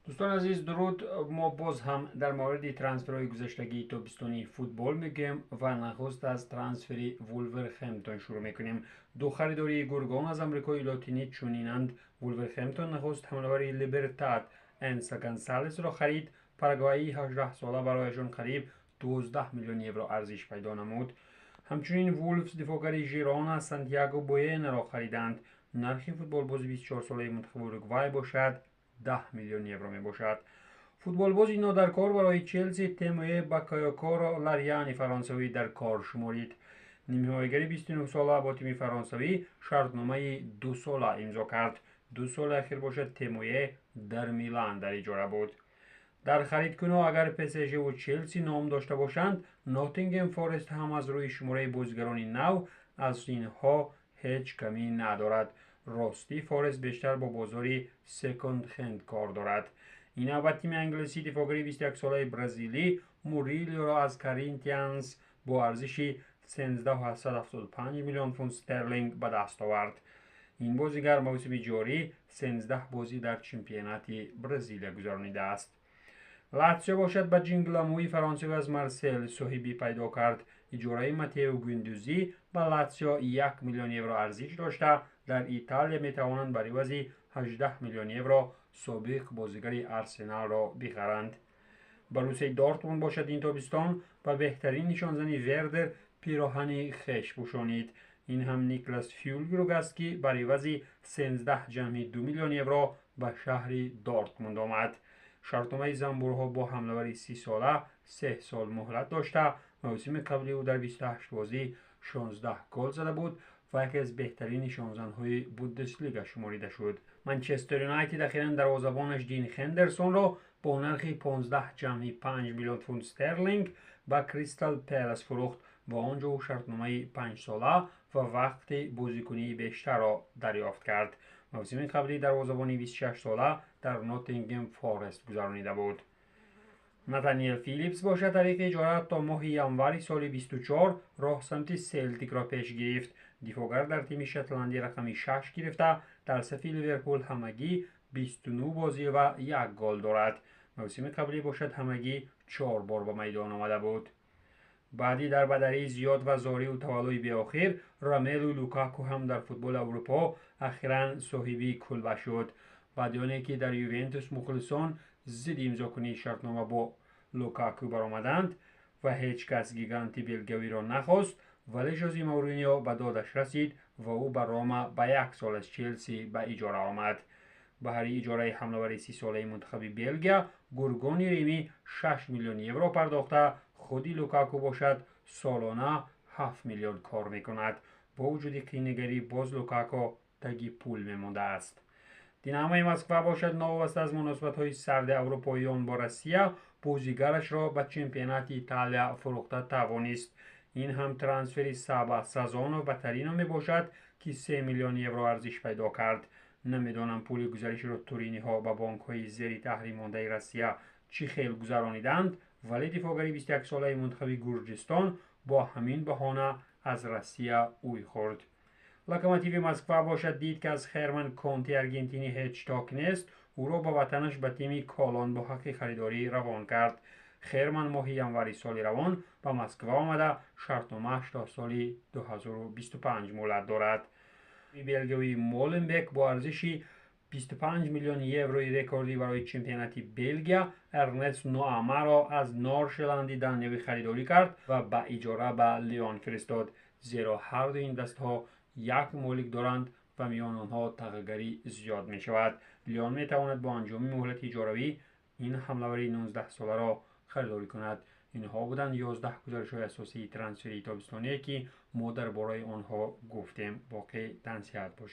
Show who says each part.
Speaker 1: دوستان عزیز درود. ما باز هم در مورد ترانسفرهای گذشتگی تابستانی فوتبال میگیم و نخست از ترانسفری وولورهمپتون شروع میکنیم. دو خریداری گرگان از امریکای لاتینی چنینند: وولورهمپتون نخست حمله‌ور لیبرتاد انسا گانسالز را خرید. پاراگوایی 18 ساله برایشان قریب 12 میلیون یورو ارزش پیدا نمود. همچنین وولفز دفاعگر ژیرونا سانتیاگو بوینا را خریدند. نرخ فوتبال باز 24 ساله منتخب اوروگوای باشد 10 میلیون یورو می باشد. فوتبالبازی نودرکار برای چلسی تیموی باکایوکو را لاریانی فرانسوی در کار شمارید. نیمه‌نهاییگر 29 ساله با تیم فرانسوی شرطنامه 2 ساله امضا کرد. 2 سال اخیر باشد تیموی در میلان در اجاره بود. در خریدکنها اگر PSG و چلسی نام داشته باشند، ناتینگهم فارست هم از روی شماره بازیگران نو از اینها هیچ کمی ندارد. راستی فارست بیشتر با بازاری سکند هند کار دارد. این با تیم انگلیسی دفاعگر 21 ساله برزیلی موریلیو را از کارینتیانز با ارزش 13.775 میلیون پوند استرلینگ به دست آورد. این بازیگر موسم جاری 13 بازی در چمپیونات برزیل گذرانیده است. لاتزیو باشد به جینگلاموی فرانسوی از مارسل صاحبی پیدا کرد. اجاره ماتئو گوندوزی به لاتزیو 1 میلیون یورو ارزش داشته. در ایتالیا می توانند بر عوض 18 میلیون یورو سابق بازیگر آرسنال را بخرند. بروسیا دورتموند باشد این تابستان با بهترین نشانزنی وردر پیراهن خش پوشانید. این هم نیکلاس فیولگروگ است که بر عوض 13.2 میلیون یورو به شهر دورتموند آمد. شرطنامه زنبورها با حمله‌ور 30 ساله 3 سال مهلت داشته. موسم قبلی او در 28 بازی 16 گل زده بود و یکی از بهترین نشانزن‌های بوندسلیگا شماریده شد. منچستر یونایتد اخیراً دروازه‌بانش دین هندرسون را با نرخ 15.5 میلیون پوند استرلینگ به کریستال پالاس فروخت و آنجا او شرطنامه 5 ساله و وقت بازیکنی بیشتر را دریافت کرد. موسم قبلی دروازه‌بان 26 ساله در ناتینگهم فارست گذرانیده بود. نتانیل فیلیپس باشد طریق اجاره تا ماه ینوری سال 24 راه سمت سلتیک را پیش گرفت. دفاعگر در تیم شتلندی رقم 6 گرفته در صف لیورپول همگی 29 بازی و 1 گل دارد. موسم قبلی باشد همگی 4 بار به میدان آمده بود. بعدی در بدری زیاد و زاری و تولای به آخر راملو لوکاکو هم در فوتبال اروپا اخیراً صاحبی کلبه شد. بعد آنی که در یوونتوس مخلصان ضد امضا کنی شرطنامه با لوکاکو برآمدند و هیچ کس گیگانتی بلگیایی را نخواست، ولی ژوزه مورینیو به دادش رسید و او به روما به 1 سال از چلسی به اجاره آمد. بهره اجاره حمله‌ور 30 ساله منتخب بلژیا گورگون ریمی 6 میلیون یورو پرداخته. خودی لوکاکو باشد سالانه 7 میلیون کار میکند. با وجود قینه‌گری باز لوکاکو تگی پول میمانده است. دیناموی مسکو باشد نوابسته از مناسبت‌های سرد اروپاییان با روسیه بازیگرش را به چمپیونات ایتالیا فروخته توانست. این هم ترانسفری سزان و بهترین می باشد که 3 میلیون یورو ارزش پیدا کرد. نمیدانم پول گزارش را تورینی ها به بانک های زیر تحریم مانده روسیه چی خیل گذرانیدند، ولی دفاعگر 21 ساله منتخب گرجستان با همین بهانه از روسیه اوی خورد. لوکوموتیو مسکو باشد دید که از هرمن کونتی ارژنتینی هیچ تاک نیست، او را به وطنش به تیم کالون با حق خریداری روان کرد. هرمن ماه ینوری سال روان به مسکو آمده، شرطنامه‌اش تا سال 2025 مهلت دارد. بلگیایی مولنبک با ارزش 25 میلیون یوروی رکوردی برای چمپیونات بلژیا ارنست نوآما را از نورشلندی دانیوی خریداری کرد و به اجاره به لیون فرستاد، زیرا هر دو این دستها یک مالک دارند و میان آنها تغییری زیاد می شود. لیون می تواند با انجام مهلت اجاره‌ای این حمله‌ور 19 ساله را خریداری کند. اینها بودند 11 گزارش‌های اساسی ترانسفری تابستانی که ما درباره آنها گفتیم. باقی تنصیحات باشید.